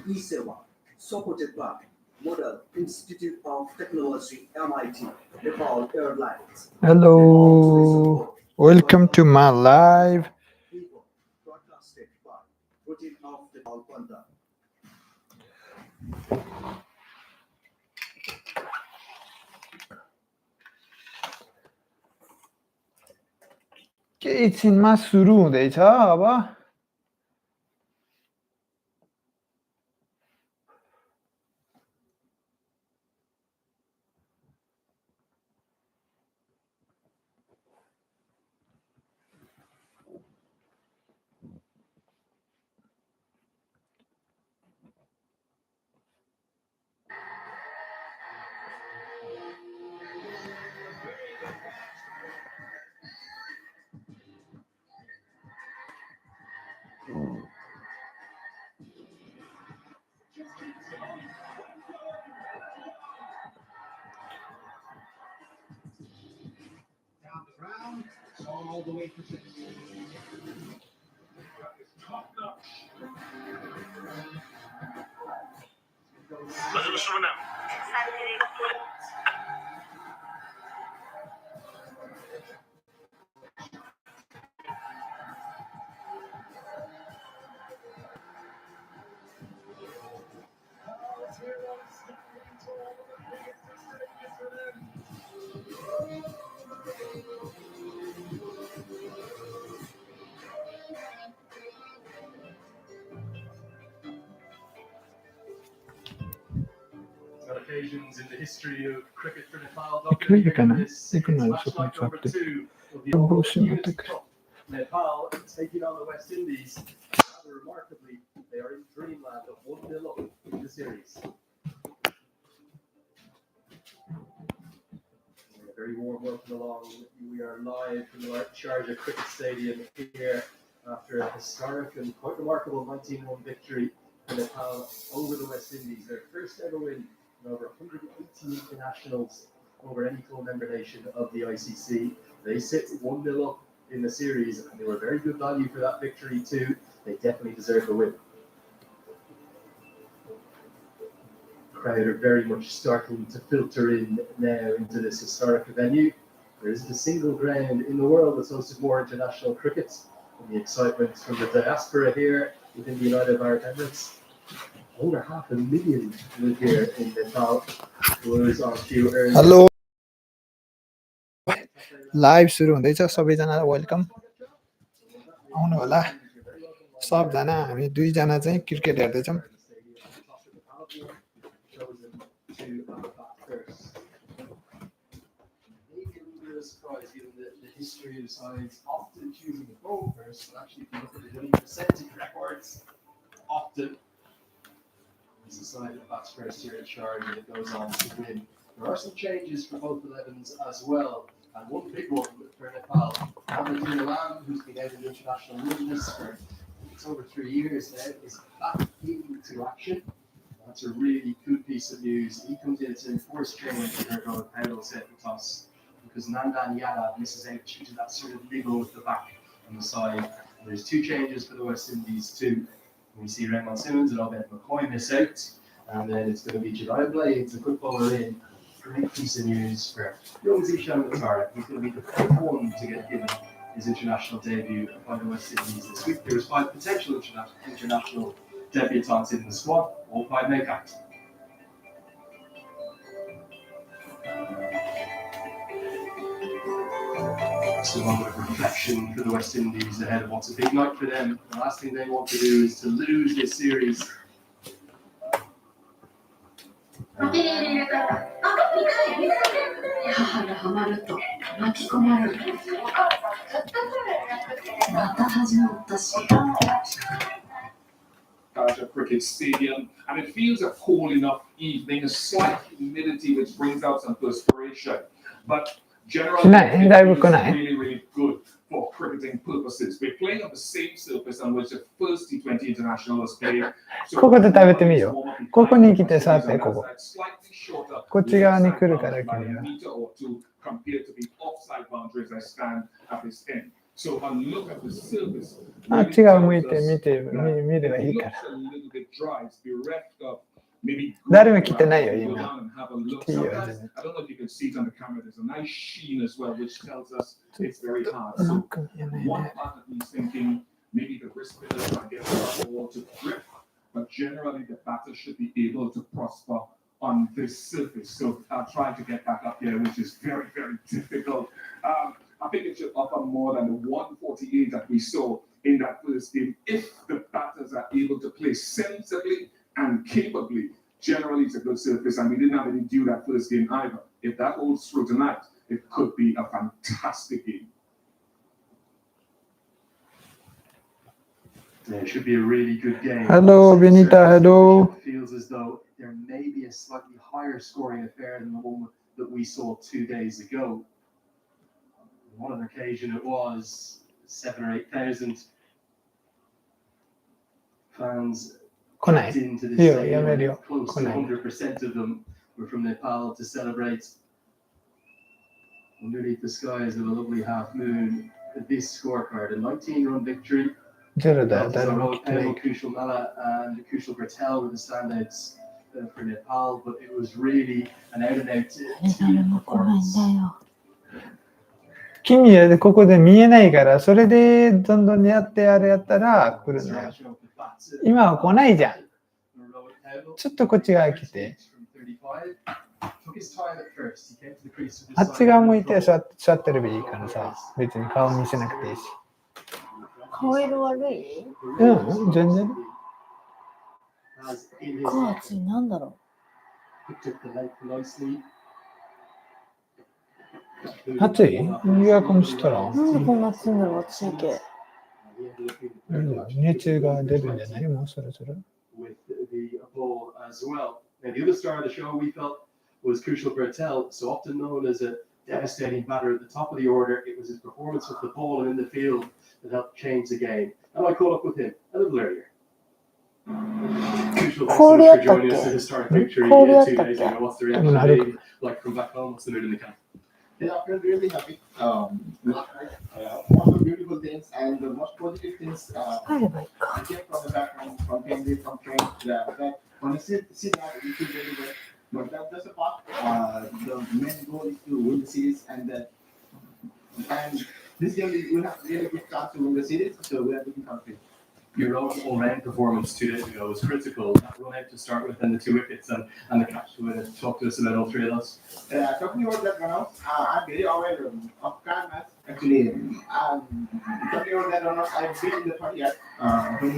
E7, supported by Model Institute of Technology, MIT, Nepal Airlines. Hello, welcome to my live. People broadcasted by Routine of Nepal Panda. के एकछिनमा सुरु हुँदैछ अब all the way to 6. Top notch. Occasions in the history of cricket for Nepal. This is match night number 2 of the Unity Cup. Nepal taking on the West Indies. Rather remarkably, they are in dreamland of 1-0 up in the series. A very warm welcome along. We are live from the Sharjah Cricket Stadium here after a historic and quite remarkable 19-1 victory for Nepal over the West Indies. Their first ever win in over 180 internationals over any full member nation of the ICC. They sit 1-0 up in the series, and they were very good value for that victory too. They definitely deserve the win. The crowd are very much starting to filter in now into this historic venue. There isn't a single ground in the world that's hosted more international cricket, and the excitement from the diaspora here within the United Arab Emirates. Over 500,000 live here in Nepal. Was on cue earlier. Hello live सुरु हुँदैछ सबैजनालाई welcome आउनु होला सबजना हामी दुईजना चाहिँ cricket हेर्दैछौँ Surprise given the history of the sides often choosing the ball first, but actually if you look at the winning percentage records, often it's a side that bats first here at Sharjah that goes on to win. There are some changes for both 11s as well, and one big one for Nepal. Abdul Alam, who's been out in international wilderness for it's over 3 years now, is back into action. That's a really good piece of news. He comes in to enforce change for their goal pedal set and toss because Nandan Yadav misses out due to that sort of niggle with the back on the side. And there's 2 changes for the West Indies too. We see Raymond Simmons and Obed McCoy miss out, and then it's going to be Jedi Blades, a good bowler in. Great piece of news for young Zishan Matara. He's going to be the first one to get given his international debut by the West Indies this week. There's 5 potential international debutants in the squad, all 5 make out. It's a moment of reflection for the West Indies ahead of what's a big night for them. The last thing they want to do is to lose this series. Cricket Stadium, and it feels a cool enough evening, a slight humidity which brings out some perspiration, but generally it's really good for cricketing purposes. We're playing on the same surface on which the first T20 international was played. ここで食べてみよう。ここに来てさってここ。こっち側に来るから君は。compared to the offside boundaries I stand at this end. So a look at the surface. あっち側向いて見ればいいから。 Looks a little bit dry. It's bereft of maybe. 誰も来てないよ、 Go 今。 down and have a look. 来ていいよ、 Sometimes, 全然。 I don't know if you can see it on the camera. There's a nice sheen as well, which tells us it's very hard. なん So か見えない one ね。 part of me is thinking maybe the wrist pillars might get the ball to grip, but generally the batter should be able to prosper on this surface. So I'll try to get back up here, which is very, very difficult. I think it should offer more than the 148 that we saw in that first game. If the batters are able to play sensibly and capably, generally it's a good surface, and we didn't have any dew that first game either. If that holds through tonight, it could be a fantastic game. Yeah, it should be a really good game. Hello, Benita, hello. It feels as though there may be a slightly higher scoring affair than the one that we saw 2 days ago. On one occasion, it was 7,000 or 8,000 fans 来ない。 packed into いい this よ、やめる stadium. よ。 Close 来 to ない。 100% of them were from Nepal to celebrate underneath the skies of a lovely half moon. This scorecard, a 19-run victory. ゼロだよ、 Our 誰も own 来てない。 Kushal Mala and Kushal Bertel were the standouts for Nepal, but it was really an out-and-out 誰 team も来ないん performance. だよ。君はここで見えないから、それでどんどんやってやったら来るのよ。今は来ないじゃん。ちょっとこっち側来て。あっち側向いて座ってればいいからさ、別に顔見せなくていいし。顔色悪い？うん、全然。9月になんだろ暑い？エアコンしたら。う。なんでこんな暑いんだろう、暑いけ。熱が出るんじゃない？もうそろそろ。 With the ball as well. Now, the other star of the show we felt was Kushal Bertel, so often known as a devastating batter at the top of the order. It was his performance with the ball and in the field that helped change the game. And I caught up with him a little earlier. Kushal, thanks so much for joining us. A historic victory 2 days ago. What's the reaction been like from back home? What's the mood in the camp? Yeah, I feel really happy. Most of beautiful things and the most positive things 帰ればいいか。 I came from the background, from Cambridge, from train. That when I see that, we feel very good. But that's just a part. The main goal is to win the series, and this game we have really good chance to win the series. So we are looking confident. Your all-round performance 2 days ago was critical. That run out to start with, and the 2 wickets, and the catch to win it. Talk to us about all 3 of those. Talking about that run out, I'm very aware of Khan match. Actually, talking about that run out, I've been in the 30th when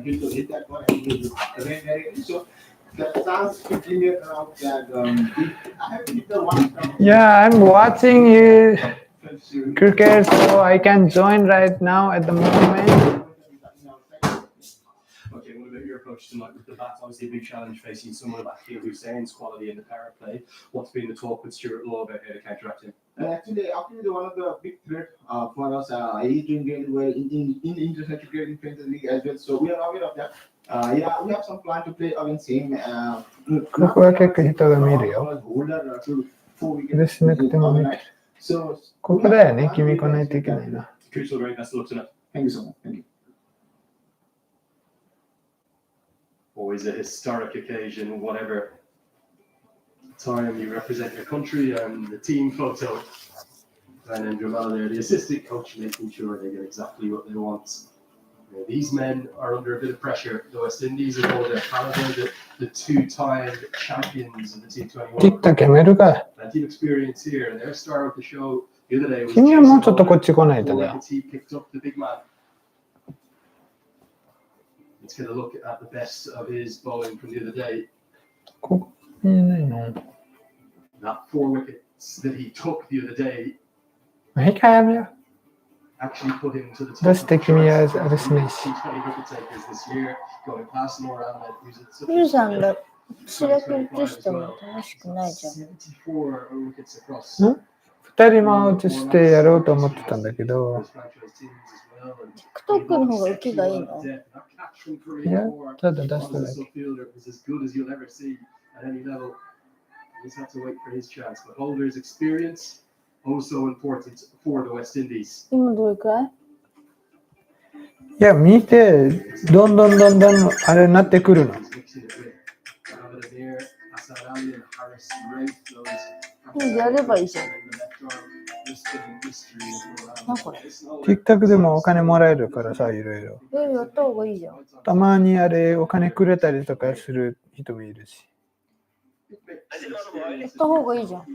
he hit that one and he ran very so the chance to clear out that I have hit the one. Yeah, I'm watching cricket, so I can join right now at the moment. Okay, what about your approach tonight with the bat? Obviously, a big challenge facing someone of Akil Hussein's quality in the power play. What's been the talk with Stuart Law about how to counteract him? Actually, one of the big threat for us, he's doing really well in international cricket in Premier League as well. So we are aware of that. Yeah, we have some plan to play against him. ここは結構人が見るよ。 でしなくても見て。 So ここだよね、君来ないといけないな。 Crucial, very best of luck tonight. thank you so much. Thank you. Always a historic occasion, whatever time you represent your country, and the team photo. And then Jamal there, the assistant coach, making sure they get exactly what they want. Now, these men are under a bit of pressure. The West Indies are all their caliber, the 2-time champions of the T21. 切ったけめるか。 Plenty of experience here, and their star of the show the other day was 君はもうちょっとこっち来ないとだよ。 He picked up the big man. Let's get a look at the best of his bowling from the other day. ここ見えないの。 That 4 wickets that he took the other day もう一回やめよ actually put him to the う。 top どう of し the て君は charts. あれしないし。 T20 wicket takers this year, going past Noor Ahmed, who's at such ユウさん a が主役映しても楽しくないじゃん。 74 wickets across. ん二人も映してやろうと思ってたんだけど、 Those franchise teams as well, and TikTok の方が受けがいいの？ That catch from いや Korea ただ出し on た the だけ。 fielder was as good as you'll ever see at any level. You just have to wait for his chance. But Holder's experience also important for the West Indies. 今どれくらい？いや、見て、どんどんあれになってくるの。やればいいじゃん。なんこれ。TikTok でもお金もらえるからさ、いろいろ。やった方がいいじゃん。たまにあれ、お金くれたりとかする人もいるし。やった方がいいじゃん。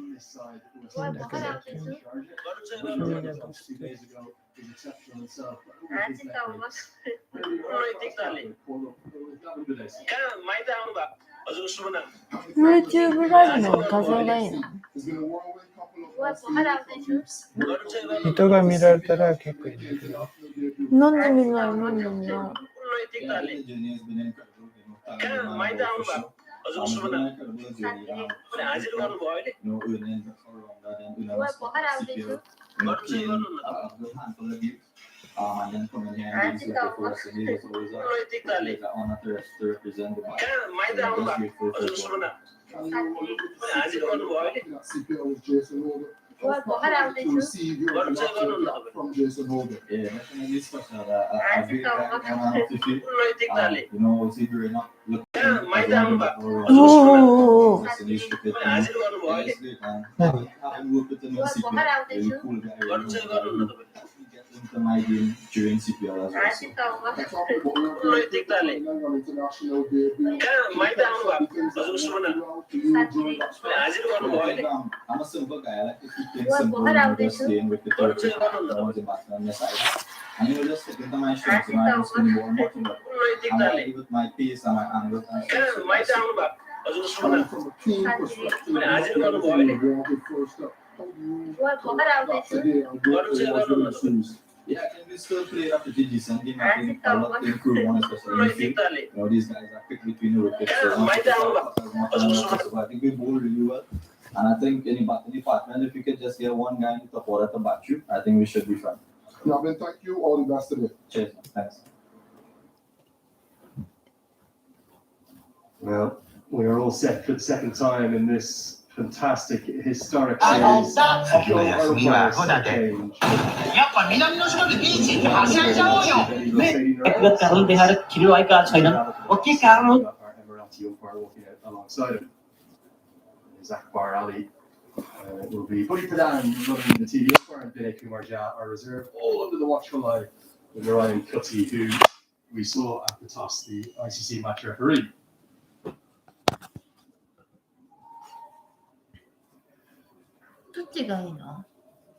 なんだけど。YouTube ライブの画像がいいの？人が見られたら結構いいんだけど。なんで見ないの？I'm a simple guy. I like to keep things simple and just staying with the culture. I want to back on the side. And you just stick into my strengths. You know, I'm just going to go and watching, but I'm happy with my pace and my angles and stuff. From a team perspective, yeah, I think we still play a pretty decent game. I think a lot to improve on, especially in the field. You know, these guys are quick between the wickets, so as much as possible. I think we bowl really well. And I think in the batting department, if we could just get one guy in the top order to bat you, I think we should be fine. Robin, thank you. All the best today. Cheers. Thanks. Well, we are all set for the second time in this fantastic historic series. やっぱ南の島でビーチにはしゃいじゃおうよね。Emeralty umpire walking out alongside him. Zakbar Ali will be Buddy Padan running the TV umpire and Vinay Kumar Jha are reserved, all under the watchful eye of Ryan Cutty, who we saw at the toss, the ICC match referee.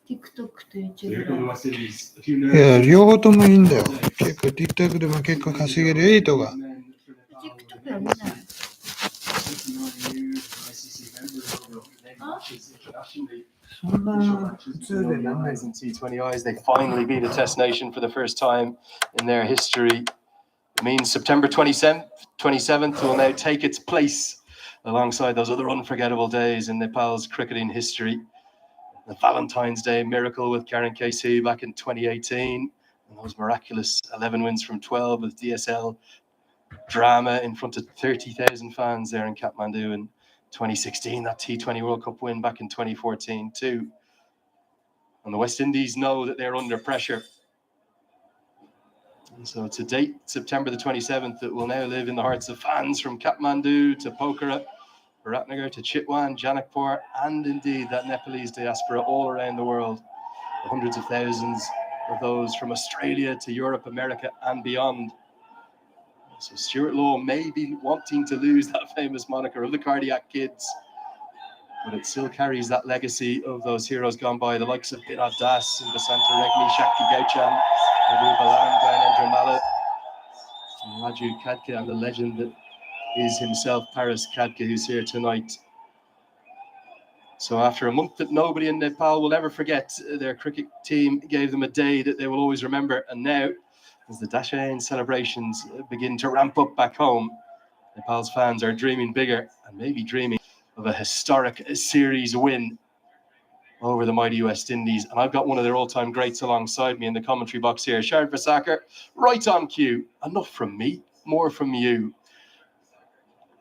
TikTok と YouTube Here come the West Indies. A few いや、 nerves. 両方ともいいんだよ。結構 TikTok でも結構稼げるエイトが。 TikTok は見ない。そんな普通でなんない。 T20Is, they finally beat a test nation for the first time in their history. It means September 27th will now take its place alongside those other unforgettable days in Nepal's cricketing history. The Valentine's Day miracle with Karen KC back in 2018, and those miraculous 11 wins from 12 with DSL drama in front of 30,000 fans there in Kathmandu in 2016, that T20 World Cup win back in 2014 too. And the West Indies know that they're under pressure. And so to date, September the 27th, it will now live in the hearts of fans from Kathmandu to Pokhara, Ratnagar to Chitwan, Janakpur, and indeed that Nepalese diaspora all around the world. The hundreds of thousands of those from Australia to Europe, America, and beyond. So Stuart Law may be wanting to lose that famous moniker of the Cardiac Kids, but it still carries that legacy of those heroes gone by, the likes of Binod Das, Basanta Regmi, Shakti Gaucham, Madhu Balan, Gyanendra Mallet, Raju Khadke, and the legend that is himself Paris Khadke, who's here tonight. So after a month that nobody in Nepal will ever forget, their cricket team gave them a day that they will always remember. And now, as the Dashain celebrations begin to ramp up back home, Nepal's fans are dreaming bigger and maybe dreaming of a historic series win over the mighty West Indies. And I've got one of their all-time greats alongside me in the commentary box here, Shard Vasaker, right on cue. Enough from me, more from you.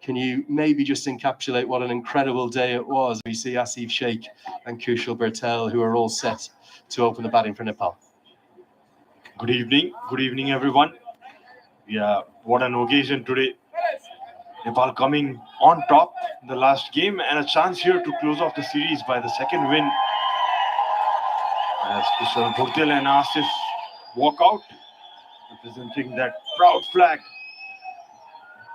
can you maybe just encapsulate what an incredible day it was? We see Asif Sheikh and Kushal Bertel, who are all set to open the batting for Nepal. Good evening everyone. Yeah, what an occasion today. Nepal coming on top in the last game and a chance here to close off the series by the second win. As Kushal Bertel and Asif walk out, representing that proud flag.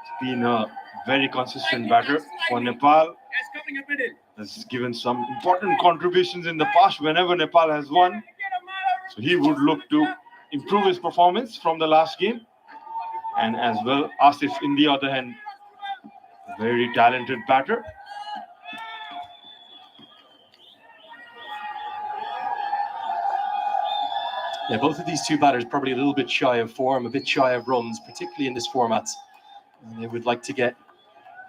It's been a very consistent batter for Nepal. Has given some important contributions in the past whenever Nepal has won. So he would look to improve his performance from the last game. And as well, Asif, in the other hand, a very talented batter. Yeah, both of these two batters probably a little bit shy of form, a bit shy of runs, particularly in this format. And they would like to get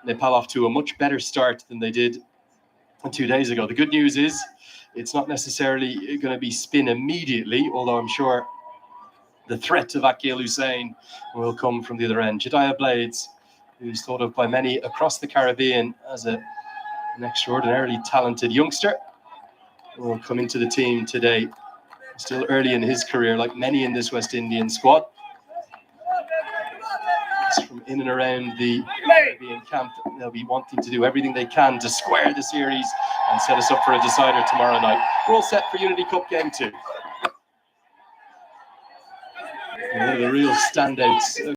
Nepal off to a much better start than they did 2 days ago. The good news is it's not necessarily going to be spin immediately, although I'm sure the threat of Akil Hussain will come from the other end. Jediah Blades, who's thought of by many across the Caribbean as an extraordinarily talented youngster, will come into the team today. Still early in his career, like many in this West Indian squad. It's from in and around the Caribbean camp. They'll be wanting to do everything they can to square the series and set us up for a decider tomorrow night. We're all set for Unity Cup Game 2. One of the real standouts